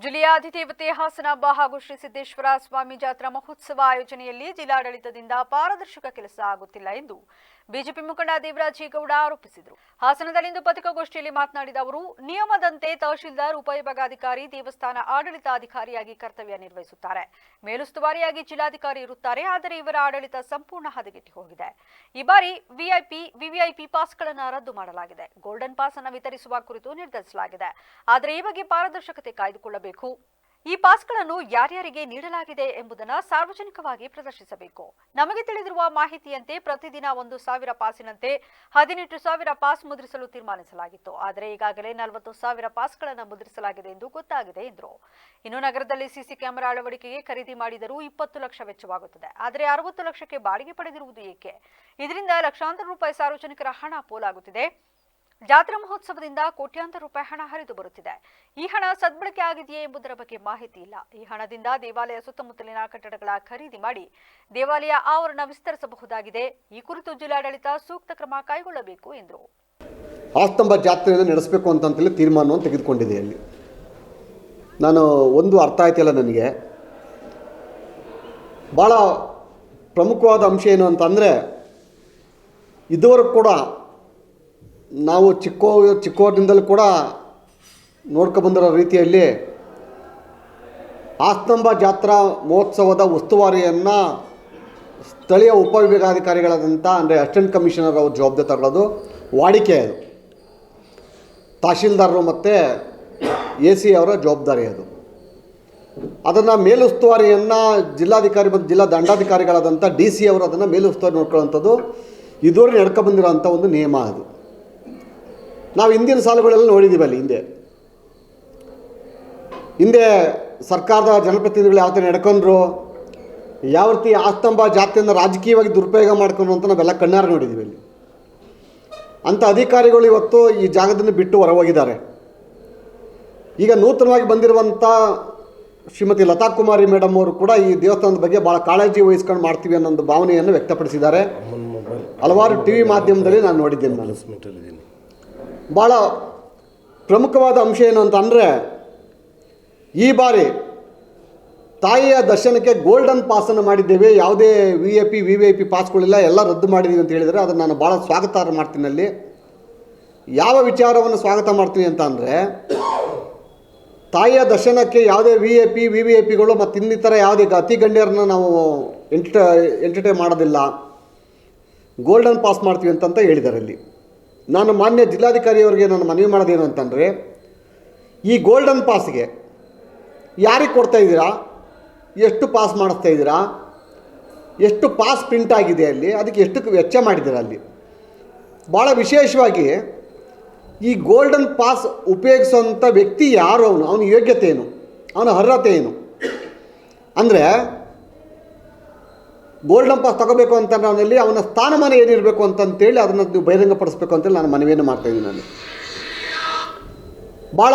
ಜಿಲ್ಲೆಯ ಅಧಿದೇವತೆ ಹಾಸನಾಂಬ ಹಾಗೂ ಶ್ರೀ ಸಿದ್ದೇಶ್ವರ ಸ್ವಾಮಿ ಜಾತ್ರಾ ಮಹೋತ್ಸವ ಆಯೋಜನೆಯಲ್ಲಿ ಜಿಲ್ಲಾಡಳಿತದಿಂದ ಪಾರದರ್ಶಕ ಕೆಲಸ ಆಗುತ್ತಿಲ್ಲ ಎಂದು ಬಿಜೆಪಿ ಮುಖಂಡ ದೇವರಾಜೇಗೌಡ ಆರೋಪಿಸಿದರು. ಹಾಸನದಲ್ಲಿಂದು ಪತ್ರಿಕಾಗೋಷ್ಠಿಯಲ್ಲಿ ಮಾತನಾಡಿದ ಅವರು, ನಿಯಮದಂತೆ ತಹಶೀಲ್ದಾರ್, ಉಪವಿಭಾಗಾಧಿಕಾರಿ, ದೇವಸ್ಥಾನ ಆಡಳಿತಾಧಿಕಾರಿಯಾಗಿ ಕರ್ತವ್ಯ ನಿರ್ವಹಿಸುತ್ತಾರೆ. ಮೇಲುಸ್ತುವಾರಿಯಾಗಿ ಜಿಲ್ಲಾಧಿಕಾರಿ ಇರುತ್ತಾರೆ. ಆದರೆ ಇವರ ಆಡಳಿತ ಸಂಪೂರ್ಣ ಹದಗೆಟ್ಟು ಹೋಗಿದೆ. ಈ ಬಾರಿ ವಿವಿಐಪಿ ಪಾಸ್ಗಳನ್ನು ರದ್ದು ಮಾಡಲಾಗಿದೆ. ಗೋಲ್ಡನ್ ಪಾಸ್ ಅನ್ನು ವಿತರಿಸುವ ಕುರಿತು ನಿರ್ಧರಿಸಲಾಗಿದೆ. ಆದರೆ ಈ ಬಗ್ಗೆ ಪಾರದರ್ಶಕತೆ ಕಾಯ್ದುಕೊಳ್ಳಬೇಕು. ಈ ಪಾಸ್ಗಳನ್ನು ಯಾರ್ಯಾರಿಗೆ ನೀಡಲಾಗಿದೆ ಎಂಬುದನ್ನು ಸಾರ್ವಜನಿಕವಾಗಿ ಪ್ರದರ್ಶಿಸಬೇಕು. ನಮಗೆ ತಿಳಿದಿರುವ ಮಾಹಿತಿಯಂತೆ ಪ್ರತಿದಿನ 1,000 ಪಾಸಿನಂತೆ 18,000 ಪಾಸ್ ಮುದ್ರಿಸಲು ತೀರ್ಮಾನಿಸಲಾಗಿತ್ತು. ಆದರೆ ಈಗಾಗಲೇ 40,000 ಪಾಸ್ಗಳನ್ನು ಮುದ್ರಿಸಲಾಗಿದೆ ಎಂದು ಗೊತ್ತಾಗಿದೆ ಎಂದರು. ಇನ್ನು ನಗರದಲ್ಲಿ ಸಿಸಿ ಕ್ಯಾಮೆರಾ ಅಳವಡಿಕೆಗೆ ಖರೀದಿ ಮಾಡಿದರೂ 20 ಲಕ್ಷ ವೆಚ್ಚವಾಗುತ್ತದೆ. ಆದರೆ 60 ಲಕ್ಷಕ್ಕೆ ಬಾಡಿಗೆ ಪಡೆದಿರುವುದು ಏಕೆ? ಇದರಿಂದ ಲಕ್ಷಾಂತರ ರೂಪಾಯಿ ಸಾರ್ವಜನಿಕರ ಹಣ ಪೋಲಾಗುತ್ತಿದೆ. ಜಾತ್ರಾ ಮಹೋತ್ಸವದಿಂದ ಕೋಟ್ಯಾಂತರ ರೂಪಾಯಿ ಹಣ ಹರಿದು ಬರುತ್ತಿದೆ. ಈ ಹಣ ಸದ್ಬಳಕೆ ಆಗಿದೆಯೇ ಎಂಬುದರ ಬಗ್ಗೆ ಮಾಹಿತಿ ಇಲ್ಲ. ಈ ಹಣದಿಂದ ದೇವಾಲಯ ಸುತ್ತಮುತ್ತಲಿನ ಕಟ್ಟಡಗಳ ಖರೀದಿ ಮಾಡಿ ದೇವಾಲಯ ಆವರಣ ವಿಸ್ತರಿಸಬಹುದಾಗಿದೆ. ಈ ಕುರಿತು ಜಿಲ್ಲಾಡಳಿತ ಸೂಕ್ತ ಕ್ರಮ ಕೈಗೊಳ್ಳಬೇಕು ಎಂದರು. ಹಾಸನಾಂಬ ಜಾತ್ರೆಯನ್ನು ನಡೆಸಬೇಕು ಅಂತೇಳಿ ತೀರ್ಮಾನವನ್ನು ತೆಗೆದುಕೊಂಡಿದೆ. ಅಲ್ಲಿ ನಾನು ಒಂದು ಅರ್ಥ ಆಯ್ತಿಲ್ಲ ನನಗೆ. ಭಾಳ ಪ್ರಮುಖವಾದ ಅಂಶ ಏನು ಅಂತಂದರೆ, ಇದುವರೆಗೂ ಕೂಡ ನಾವು ಚಿಕ್ಕವರಿಂದಲೂ ಕೂಡ ನೋಡ್ಕೊಬಂದಿರೋ ರೀತಿಯಲ್ಲಿ ಹಾಸನಾಂಬ ಜಾತ್ರಾ ಮಹೋತ್ಸವದ ಉಸ್ತುವಾರಿಯನ್ನು ಸ್ಥಳೀಯ ಉಪವಿಭಾಗಾಧಿಕಾರಿಗಳಾದಂಥ ಅಂದರೆ ಅಸಿಸ್ಟೆಂಟ್ ಕಮಿಷನರ್ ಅವ್ರ ಜವಾಬ್ದಾರಿ ತಗೊಳ್ಳೋದು ವಾಡಿಕೆ. ಅದು ತಹಶೀಲ್ದಾರರು ಮತ್ತು AC ಅವರ ಜವಾಬ್ದಾರಿ. ಅದನ್ನು ಮೇಲುಸ್ತುವಾರಿಯನ್ನು ಜಿಲ್ಲಾಧಿಕಾರಿ ಮತ್ತು ಜಿಲ್ಲಾ ದಂಡಾಧಿಕಾರಿಗಳಾದಂಥ DC ಅವರು ಅದನ್ನು ಮೇಲುಸ್ತುವಾರಿ ನೋಡ್ಕೊಳ್ಳೋಂಥದ್ದು ಇದುವರೆಗೆ ನಡ್ಕೊಬಂದಿರೋಂಥ ಒಂದು ನಿಯಮ. ಅದು ನಾವು ಹಿಂದಿನ ಸಾಲುಗಳೆಲ್ಲ ನೋಡಿದ್ದೀವಿ. ಅಲ್ಲಿ ಹಿಂದೆ ಸರ್ಕಾರದ ಜನಪ್ರತಿನಿಧಿಗಳು ಯಾವ ಥರ ನಡ್ಕೊಂಡ್ರು, ಯಾವ ರೀತಿ ಹಾಸನಾಂಬ ಜಾತ್ರೆಯನ್ನು ರಾಜಕೀಯವಾಗಿ ದುರುಪಯೋಗ ಮಾಡ್ಕೊಂಡು ಅಂತ ನಾವೆಲ್ಲ ಕಣ್ಣಾರೆ ನೋಡಿದ್ದೀವಿ. ಅಲ್ಲಿ ಅಂಥ ಅಧಿಕಾರಿಗಳು ಇವತ್ತು ಈ ಜಾಗದಿಂದ ಬಿಟ್ಟು ಹೊರಹೋಗಿದ್ದಾರೆ. ಈಗ ನೂತನವಾಗಿ ಬಂದಿರುವಂಥ ಶ್ರೀಮತಿ ಲತಾ ಕುಮಾರಿ ಮೇಡಮ್ ಅವರು ಕೂಡ ಈ ದೇವಸ್ಥಾನದ ಬಗ್ಗೆ ಭಾಳ ಕಾಳಜಿ ವಹಿಸ್ಕೊಂಡು ಮಾಡ್ತೀವಿ ಅನ್ನೋ ಒಂದು ಭಾವನೆಯನ್ನು ವ್ಯಕ್ತಪಡಿಸಿದ್ದಾರೆ. ಹಲವಾರು TV ಮಾಧ್ಯಮದಲ್ಲಿ ನಾನು ನೋಡಿದ್ದೇನೆ. ಭಾಳ ಪ್ರಮುಖವಾದ ಅಂಶ ಏನು ಅಂತಂದರೆ, ಈ ಬಾರಿ ತಾಯಿಯ ದರ್ಶನಕ್ಕೆ ಗೋಲ್ಡನ್ ಪಾಸನ್ನು ಮಾಡಿದ್ದೇವೆ. ಯಾವುದೇ VVIP ಪಾಸ್ಗಳಿಲ್ಲ, ಎಲ್ಲ ರದ್ದು ಮಾಡಿದ್ದೀವಿ ಅಂತ ಹೇಳಿದರೆ ಅದನ್ನು ನಾನು ಭಾಳ ಸ್ವಾಗತ ಮಾಡ್ತೀನಿ. ಅಲ್ಲಿ ಯಾವ ವಿಚಾರವನ್ನು ಸ್ವಾಗತ ಮಾಡ್ತೀನಿ ಅಂತ ಅಂದರೆ, ತಾಯಿಯ ದರ್ಶನಕ್ಕೆ ಯಾವುದೇ VVIPಗಳು ಮತ್ತು ಇನ್ನಿತರ ಯಾವುದೇ ಅತಿ ಗಣ್ಯರನ್ನು ನಾವು ಎಂಟರ್ಟೈನ್ ಮಾಡೋದಿಲ್ಲ, ಗೋಲ್ಡನ್ ಪಾಸ್ ಮಾಡ್ತೀವಿ ಅಂತ ಹೇಳಿದ್ದಾರೆ. ಅಲ್ಲಿ ನಾನು ಮಾನ್ಯ ಜಿಲ್ಲಾಧಿಕಾರಿಯವರಿಗೆ ನಾನು ಮನವಿ ಮಾಡೋದೇನು ಅಂತಂದರೆ, ಈ ಗೋಲ್ಡನ್ ಪಾಸ್ಗೆ ಯಾರಿಗೆ ಕೊಡ್ತಾ ಇದ್ದೀರಾ, ಎಷ್ಟು ಪಾಸ್ ಮಾಡಿಸ್ತಾ ಇದ್ದೀರಾ, ಎಷ್ಟು ಪಾಸ್ ಪ್ರಿಂಟ್ ಆಗಿದೆ, ಅಲ್ಲಿ ಅದಕ್ಕೆ ಎಷ್ಟು ವೆಚ್ಚ ಮಾಡಿದ್ದೀರಾ, ಅಲ್ಲಿ ಭಾಳ ವಿಶೇಷವಾಗಿ ಈ ಗೋಲ್ಡನ್ ಪಾಸ್ ಉಪಯೋಗಿಸುವಂಥ ವ್ಯಕ್ತಿ ಯಾರು, ಅವನ ಯೋಗ್ಯತೆ ಏನು, ಅವನ ಅರ್ಹತೆ ಏನು, ಅಂದರೆ ಗೋಲ್ಡನ್ ಪಾಸ್ ತಗೋಬೇಕು ಅಂತ ನಾನಲ್ಲಿ ಅವನ ಸ್ಥಾನಮಾನ ಏನಿರಬೇಕು ಅಂತಂತೇಳಿ ಅದನ್ನು ನೀವು ಬಹಿರಂಗಪಡಿಸ್ಬೇಕು ಅಂತೇಳಿ ನಾನು ಮನವಿಯನ್ನು ಮಾಡ್ತಾಯಿದ್ದೀನಿ. ನಾನು ಭಾಳ